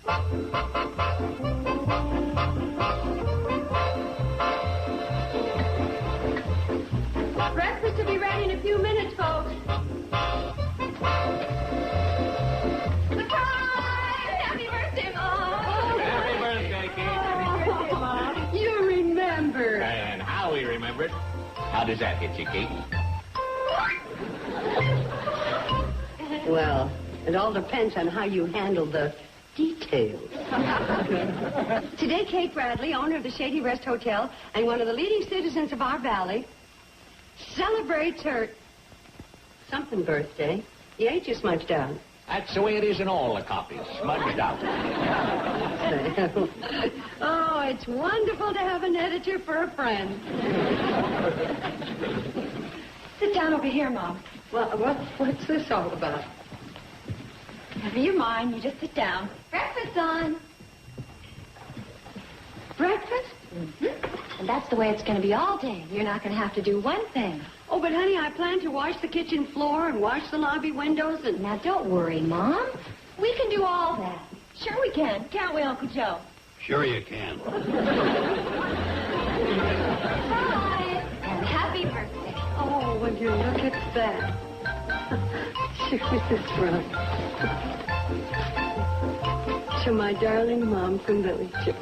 Breakfast will be ready in a few minutes, folks. Surprise! Happy birthday, Mom! Happy birthday, Kate. Happy birthday, Mom. You remember. And how we remember it. How does that hit you, Kate? Well, it all depends on how you handle the details. Today, Kate Bradley, owner of the Shady Rest Hotel and one of the leading citizens of our valley, celebrates her something birthday. You ain't you smudged out. That's the way it is in all the copies. Smudged out. Oh, it's wonderful to have an editor for a friend. Sit down over here, Mom. Well, what's this all about? Never you mind. You just sit down. Breakfast's on. Breakfast? Mm-hmm. And that's the way it's going to be all day. You're not going to have to do one thing. Oh, but, honey, I plan to wash the kitchen floor and wash the lobby windows and... Now, don't worry, Mom. We can do all that. Sure we can. Can't we, Uncle Joe? Sure you can. Hi. And happy birthday. Oh, will you look at that? Sure, Mrs. Brown. To my darling Mom from Villager.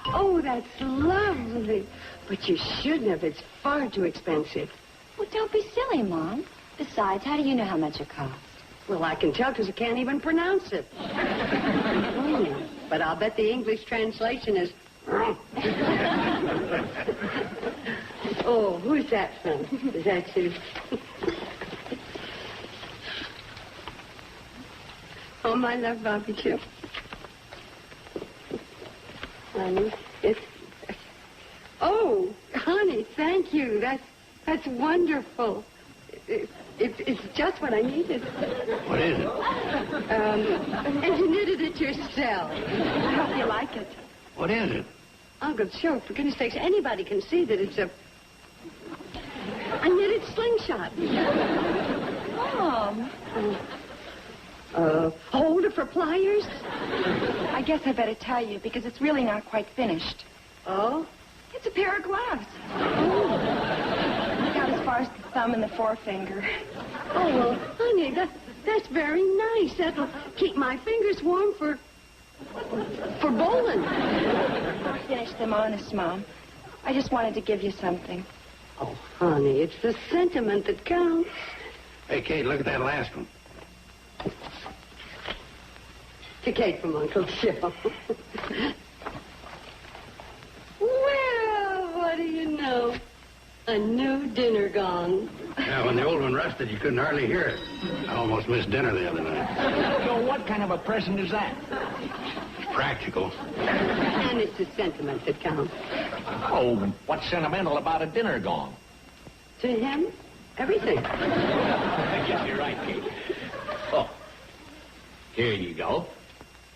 Oh, that's lovely. But you shouldn't have. It's far too expensive. Well, don't be silly, Mom. Besides, how do you know how much it costs? Well, I can tell because I can't even pronounce it. But I'll bet the English translation is... Oh, who's that from? Is that you? Oh, my love, Bobby Chip. Honey, it's... Oh, honey, thank you. That's wonderful. It's just what I needed. What is it? And you knitted it yourself. I hope you like it. What is it? Uncle Joe, for goodness sakes, anybody can see that it's a knitted slingshot. Mom. Holder for pliers? I guess I better tell you, because it's really not quite finished. Oh? It's a pair of gloves. Got as far as the thumb and the forefinger. Oh, well, honey, that's very nice. That'll keep my fingers warm for bowling. I'll finish them honest, Mom. I just wanted to give you something. Oh, honey, it's the sentiment that counts. Hey, Kate, look at that last one. To Kate from Uncle Joe. Well, what do you know? A new dinner gone. Yeah, when the old one rusted, you couldn't hardly hear it. I almost missed dinner the other night. So what kind of a present is that? Practical. And it's the sentiment that counts. Oh, what's sentimental about a dinner gong? To him, everything. I guess you're right, Kate. Oh, here you go.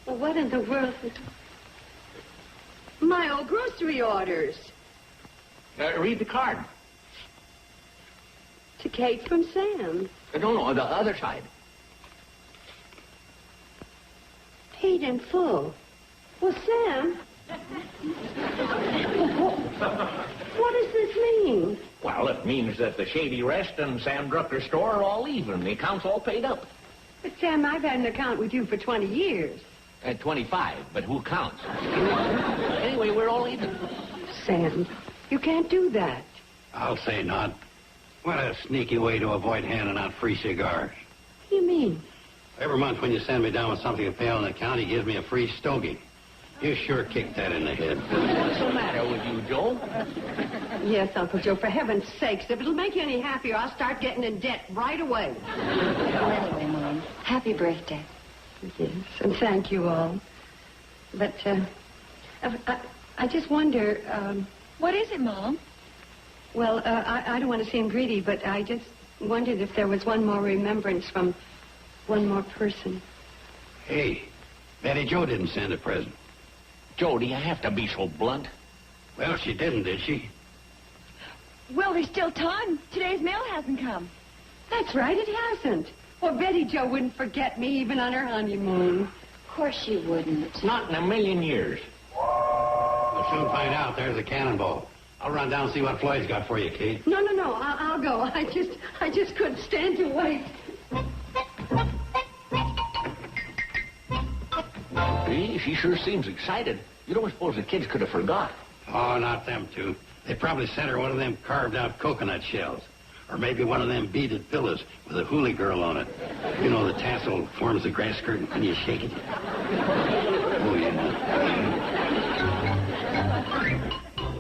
Well, what in the world is... My old grocery orders. Read the card. To Kate from Sam. No, the other side. Paid in full. Well, Sam... What does this mean? Well, it means that the Shady Rest and Sam Drucker's store are all even. The account's all paid up. But, Sam, I've had an account with you for 20 years. At 25, but who counts? Anyway, we're all even. Sam, you can't do that. I'll say not. What a sneaky way to avoid handing out free cigars. What do you mean? Every month when you send me down with something to pay on the account, he gives me a free stogie. You sure kicked that in the head. What's the matter with you, Joe? Yes, Uncle Joe, for heaven's sakes, if it'll make you any happier, I'll start getting in debt right away. Well, anyway, Mom, happy birthday. Yes, and thank you all. But, I just wonder, What is it, Mom? well, I don't want to seem greedy, but I just wondered if there was one more remembrance from one more person. Hey, Betty Jo didn't send a present. Joe, do you have to be so blunt? Well, she didn't, did she? Well, there's still time. Today's mail hasn't come. That's right, it hasn't. Well, Betty Jo wouldn't forget me even on her honeymoon. Of course she wouldn't. Not in a million years. We'll soon find out. There's the cannonball. I'll run down and see what Floyd's got for you, Kate. No, I'll go. I just couldn't stand to wait. Gee, she sure seems excited. You don't suppose the kids could have forgot? Oh, not them two. They probably sent her one of them carved-out coconut shells. Or maybe one of them beaded pillows with a hoolie girl on it. You know, the tassel forms the grass curtain when you shake it. Oh, yeah.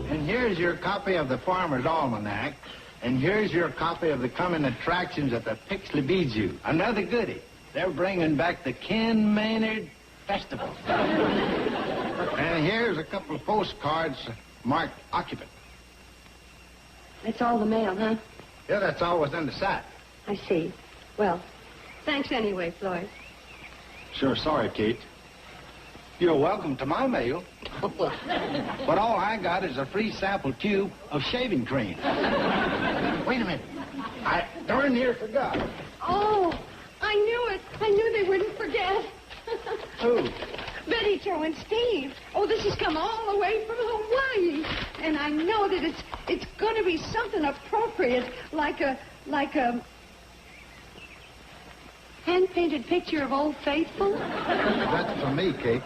And here's your copy of the Farmer's Almanac. And here's your copy of the coming attractions at the Pixley Bijou. Another goodie. They're bringing back the Ken Maynard Festival. And here's a couple of postcards marked occupant. That's all the mail, huh? Yeah, that's all was in the sack. I see. Well, thanks anyway, Floyd. Sure, sorry, Kate. You're welcome to my mail. But all I got is a free sample tube of shaving cream. Wait a minute. I darn near forgot. Oh, I knew it. I knew they wouldn't forget. Who? Betty Jo and Steve. Oh, this has come all the way from Hawaii. And I know that it's going to be something appropriate, like a hand-painted picture of Old Faithful. That's for me, Kate.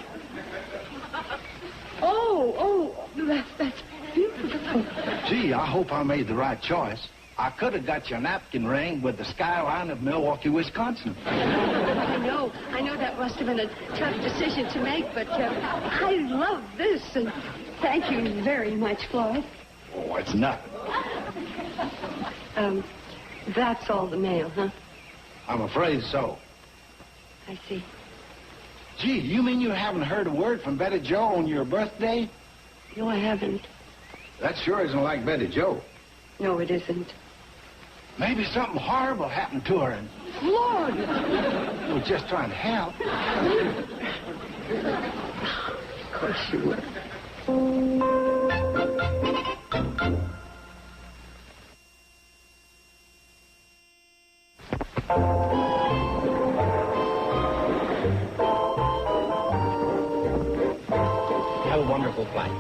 Oh, that's beautiful. Gee, I hope I made the right choice. I could have got your napkin ring with the skyline of Milwaukee, Wisconsin. I know that must have been a tough decision to make, but I love this, and thank you very much, Floyd. Oh, it's nothing. That's all the mail, huh? I'm afraid so. I see. Gee, you mean you haven't heard a word from Betty Jo on your birthday? No, I haven't. That sure isn't like Betty Jo. No, it isn't. Maybe something horrible happened to her and... Lord! We're just trying to help. Of course you would. Have a wonderful flight.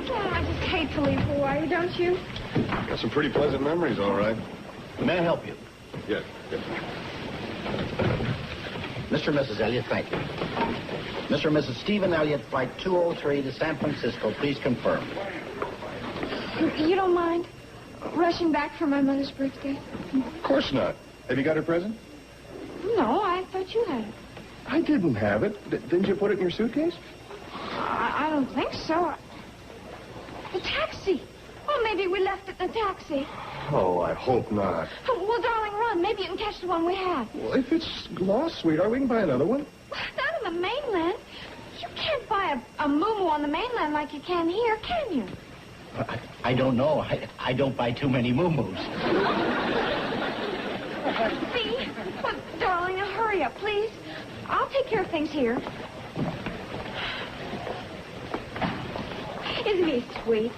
Oh, I just hate to leave Hawaii, don't you? Got some pretty pleasant memories, all right. May I help you? Yes. Mr. and Mrs. Elliott, thank you. Mr. and Mrs. Stephen Elliott, flight 203 to San Francisco, please confirm. You don't mind rushing back for my mother's birthday? Of course not. Have you got her present? No, I thought you had it. I didn't have it. Didn't you put it in your suitcase? I don't think so. The taxi. Oh, maybe we left it in the taxi. Oh, I hope not. Well, darling, run. Maybe you can catch the one we have. Well, if it's lost, sweetheart, we can buy another one. Not on the mainland. You can't buy a moo-moo on the mainland like you can here, can you? I don't know. I don't buy too many moo-moos. See? Well, darling, now hurry up, please. I'll take care of things here. Isn't he sweet?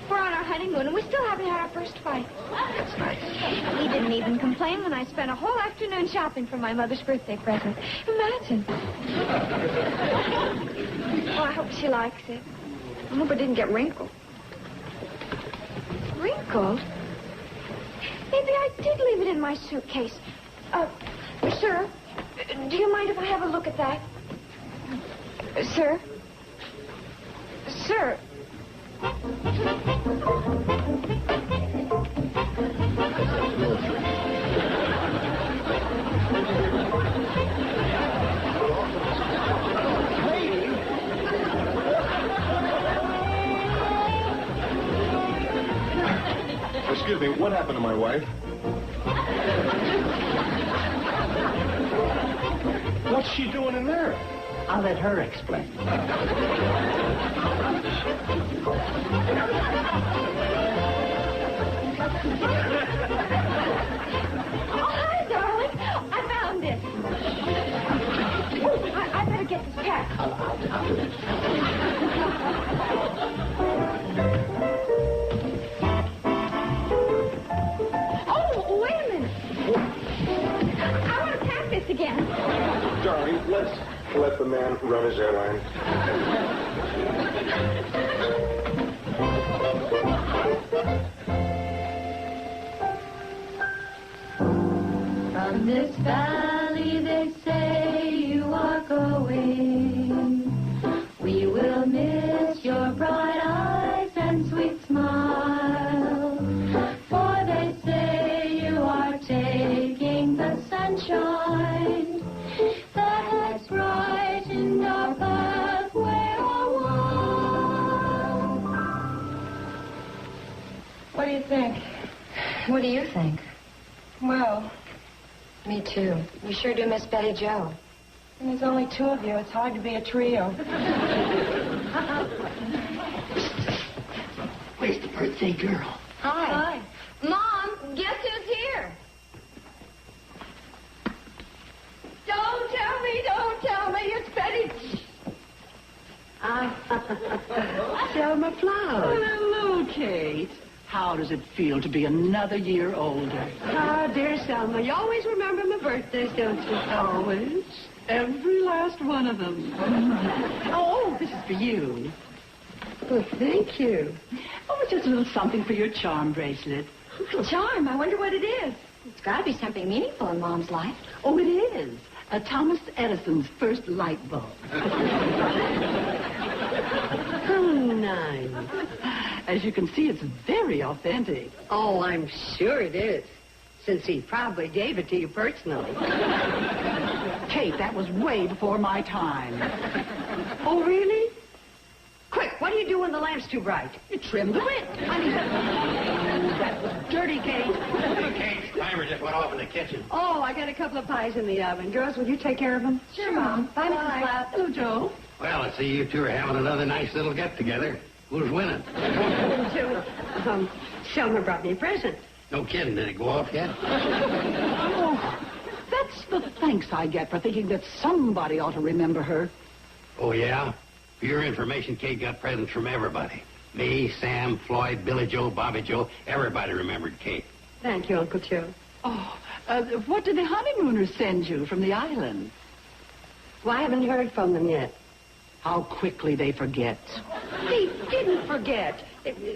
We're on our honeymoon, and we still haven't had our first fight. That's nice. He didn't even complain when I spent a whole afternoon shopping for my mother's birthday present. Imagine. Oh, I hope she likes it. I hope it didn't get wrinkled. Wrinkled? Maybe I did leave it in my suitcase. Sir, do you mind if I have a look at that? Sir? Sir? Excuse me, what happened to my wife? What's she doing in there? I'll let her explain. Oh, hi, darling. I found it. I better get this packed. I'll do it. Oh, Let the man run his airline. From this valley they say you are going. We will miss your bright eyes and sweet smile. For they say you are taking the sunshine that has brightened our pathway a while. What do you think? What do you think? Well, Me too. We sure do miss Betty Jo. and there's only two of you. It's hard to be a trio. Where's the birthday girl? Hi. Mom, guess who's here? Don't tell me. It's Betty. Selma Flowers. Hello, Kate. How does it feel to be another year older? Ah, dear Selma, you always remember my birthdays, don't you? Always. Every last one of them. Oh, this is for you. Well, thank you. Oh, it's just a little something for your charm bracelet. Charm, I wonder what it is. It's got to be something meaningful in Mom's life. Oh, it is. Thomas Edison's first light bulb. How nice. As you can see, it's very authentic. Oh, I'm sure it is, since he probably gave it to you personally. Kate, that was way before my time. Oh, really? Quick, what do you do when the lamp's too bright? You trim the wick. Honey, that was dirty, Kate. Kate's timer just went off in the kitchen. Oh, I got a couple of pies in the oven. Girls, will you take care of them? Sure, Mom. Bye, Mrs. Platt. Hello, Joe. Well, I see you two are having another nice little get-together. Who's winning? Selma brought me a present. No kidding. Did it go off yet? Oh, that's the thanks I get for thinking that somebody ought to remember her. Oh, yeah? For your information, Kate got presents from everybody. Me, Sam, Floyd, Billy Joe, Bobby Joe. Everybody remembered Kate. Thank you, Uncle Joe. Oh, what did the honeymooners send you from the island? Well, I haven't heard from them yet. How quickly they forget. They didn't forget.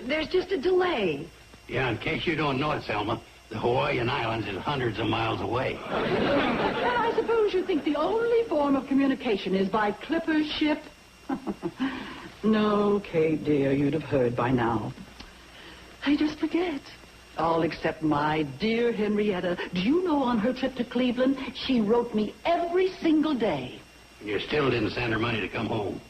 There's just a delay. Yeah, in case you don't know it, Selma, the Hawaiian Islands is hundreds of miles away. And I suppose you think the only form of communication is by clipper ship? No, Kate, dear, you'd have heard by now. I just forget. All except my dear Henrietta. Do you know on her trip to Cleveland, she wrote me every single day. You still didn't send her money to come home.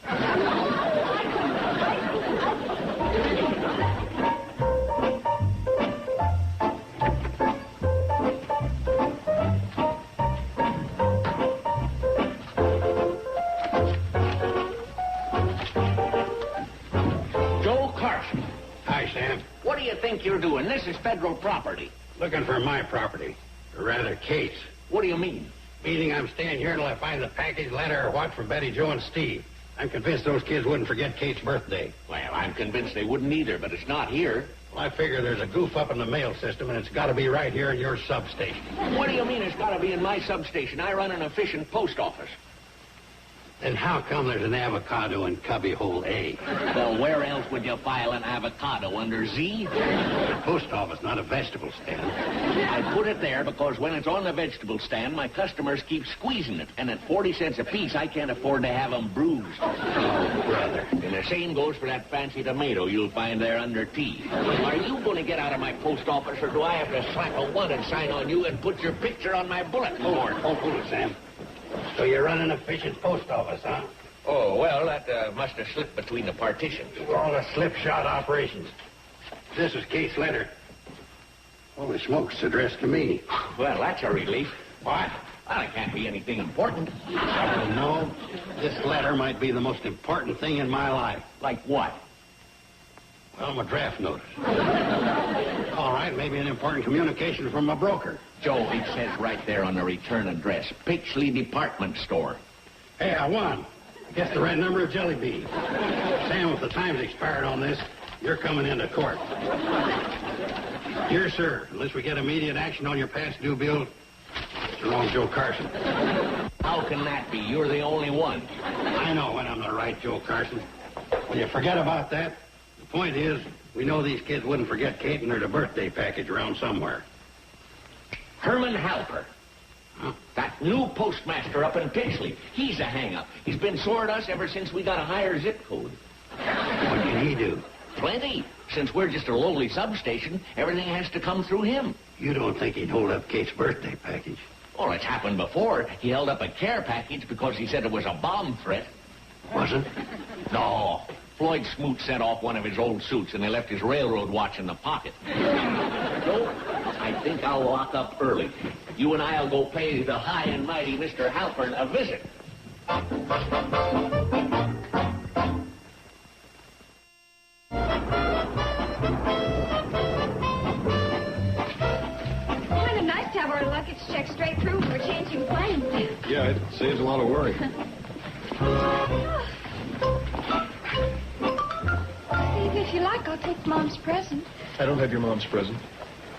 Joe Carson, Hi, Sam. what do you think you're doing? This is federal property. Looking for my property. Or rather, Kate's. What do you mean? Meaning I'm staying here until I find the package, letter, or what from Betty Jo and Steve. I'm convinced those kids wouldn't forget Kate's birthday. Well, I'm convinced they wouldn't either, but it's not here. Well, I figure there's a goof up in the mail system, and it's got to be right here in your substation. What do you mean it's got to be in my substation? I run an efficient post office. Then how come there's an avocado in cubbyhole A? Well, where else would you file an avocado? Under Z? The post office, not a vegetable stand. I put it there because when it's on the vegetable stand, my customers keep squeezing it. And at 40 cents a piece, I can't afford to have them bruised. Oh, brother. And the same goes for that fancy tomato you'll find there under T. Are you going to get out of my post office, or do I have to slap a wanted sign on you and put your picture on my bulletin board? Oh, hold it, Sam. So you run an efficient post office, huh? Oh, well, that must have slipped between the partitions. All the slipshod operations. This is Kate's letter. Holy smokes, it's addressed to me. Well, that's a relief. What? Well, it can't be anything important. No, this letter might be the most important thing in my life. Like what? Well, my draft notice. All right, maybe an important communication from my broker. Joe, it says right there on the return address, Pixley Department Store. Hey, I won. Guess the right number of jelly beans. Sam, if the time's expired on this, you're coming into court. Dear sir, unless we get immediate action on your past due bill, It's the wrong Joe Carson. How can that be? You're the only one. I know when I'm the right Joe Carson. Will you forget about that? The point is, we know these kids wouldn't forget Kate and there's a birthday package around somewhere. Herman Halper. Huh? That new postmaster up in Pixley. He's a hang-up. He's been sore at us ever since we got a higher zip code. What can he do? Plenty. Since we're just a lowly substation, everything has to come through him. You don't think he'd hold up Kate's birthday package? Well, it's happened before. He held up a care package because he said it was a bomb threat. Wasn't? No. Floyd Smoot sent off one of his old suits, and they left his railroad watch in the pocket. So, I think I'll lock up early. You and I'll go pay the high and mighty Mr. Halpern a visit. Kind of nice to have our luggage checked straight through when we're changing planes. Yeah, it saves a lot of worry. Steve, if you like, I'll take Mom's present. I don't have your mom's present.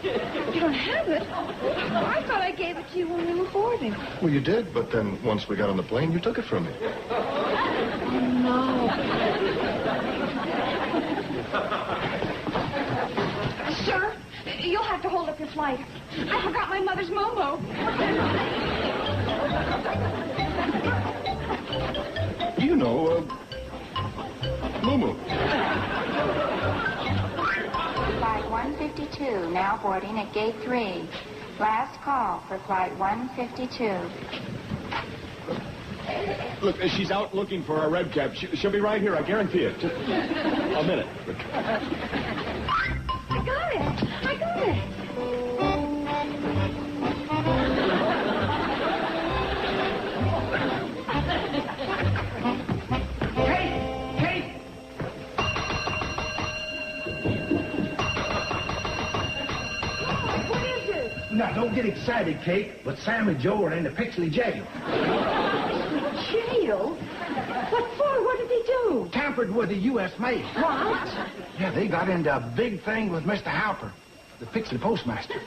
You don't have it? I thought I gave it to you when we were boarding. Well, you did, but then once we got on the plane, you took it from me. Oh, no. Sir, you'll have to hold up your flight. I forgot my mother's Momo. You know, Mumu. Flight 152, now boarding at Gate 3. Last call for Flight 152. Look, she's out looking for our red cab. She'll be right here, I guarantee it. Just a minute. I got it. I got it. Now, don't get excited, Kate, but Sam and Joe are in the Pixley jail. Jail? What for? What did they do? Tampered with the U.S. mail. What? Yeah, they got into a big thing with Mr. Halper, the Pixley postmaster.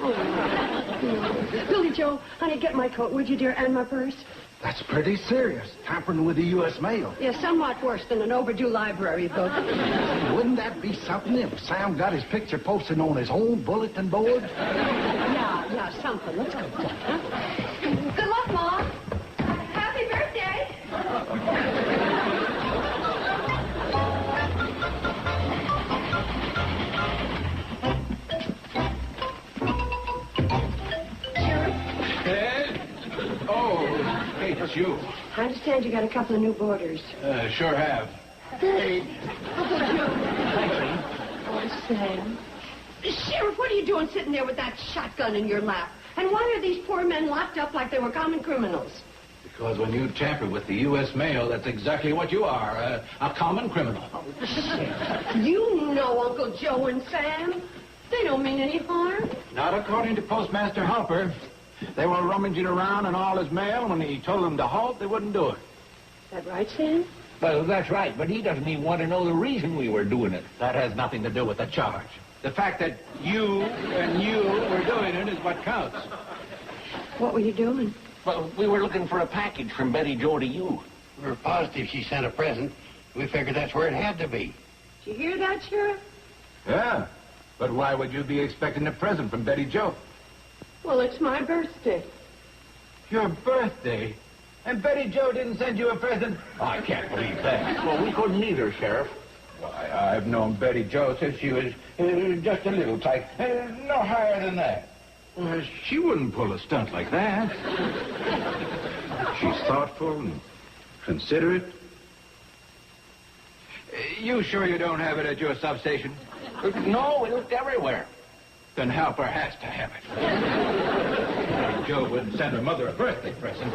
Billy Joe, honey, get my coat, would you, dear, and my purse? That's pretty serious, tampering with the U.S. mail. Yeah, somewhat worse than an overdue library book. Wouldn't that be something if Sam got his picture posted on his own bulletin board? Yeah, something. Let's go. Huh? Good luck, Mom. Happy birthday. Kate, it's you. I understand you got a couple of new boarders. Sure have. Hey. Oh, Sam. Sheriff, what are you doing sitting there with that shotgun in your lap? And why are these poor men locked up like they were common criminals? Because when you tamper with the U.S. mail, that's exactly what you are, a common criminal. You know Uncle Joe and Sam. They don't mean any harm. Not according to Postmaster Halper. They were rummaging around in all his mail. When he told them to halt, they wouldn't do it. Is that right, Sam? Well, that's right, but he doesn't even want to know the reason we were doing it. That has nothing to do with the charge. The fact that you and you were doing it is what counts. What were you doing? Well, we were looking for a package from Betty Jo to you. We were positive she sent a present. We figured that's where it had to be. Did you hear that, Sheriff? Yeah, but why would you be expecting a present from Betty Jo? Well, it's my birthday. Your birthday? And Betty Jo didn't send you a present? I can't believe that. Well, we couldn't either, Sheriff. Why, I've known Betty Jo since she was just a little tyke. No higher than that. She wouldn't pull a stunt like that. She's thoughtful and considerate. You sure you don't have it at your substation? No, we looked everywhere. Then Halper has to have it. Joe wouldn't send her mother a birthday present.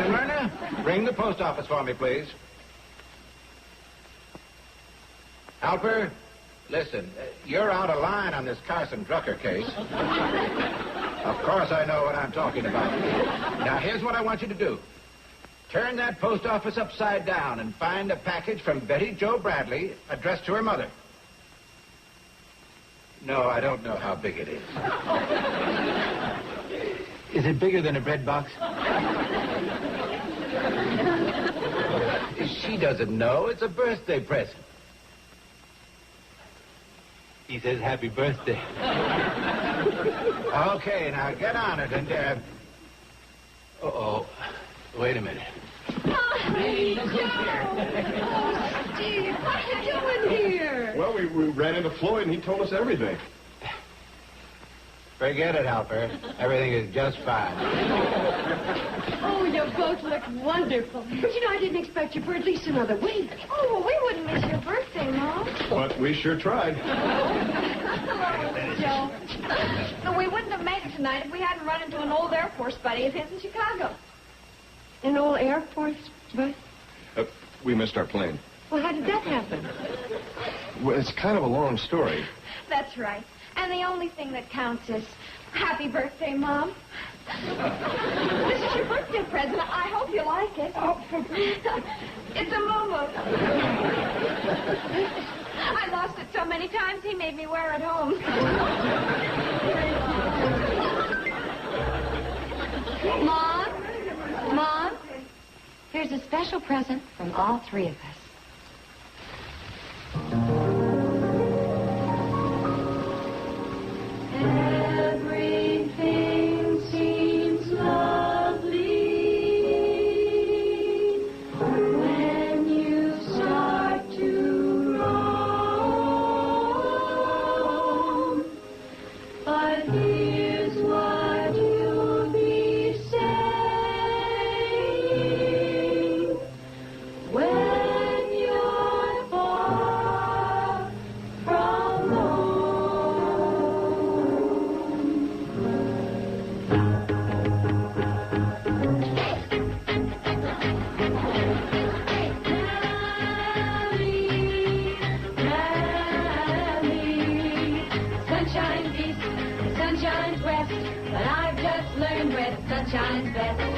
Myrna, ring the post office for me, please. Halper, listen, you're out of line on this Carson Drucker case. Of course I know what I'm talking about. Now, here's what I want you to do. Turn that post office upside down and find a package from Betty Jo Bradley addressed to her mother. No, I don't know how big it is. Is it bigger than a bread box? She doesn't know. It's a birthday present. He says happy birthday. Okay, now get on it and, Uh-oh. Wait a minute. Oh, Steve, what are you doing here? Well, we ran into Floyd, and he told us everything. Forget it, Alfred. Everything is just fine. Oh, you both look wonderful. But, you know, I didn't expect you for at least another week. Oh, well, we wouldn't miss your birthday, Mom. But we sure tried. Joe. No, we wouldn't have made it tonight if we hadn't run into an old Air Force buddy of his in Chicago. An old Air Force bus? We missed our plane. Well, how did that happen? Well, it's kind of a long story. That's right. And the only thing that counts is happy birthday, Mom. This is your birthday present. I hope you like it. Oh. It's a Momo. I lost it so many times, he made me wear it home. Mom, here's a special present from all three of us. Everything seems lovely when you start to roam. But here's what you'll be saying when you're far from home. Sunshine's east, sunshine's west, but I've just learned where the sunshine's best.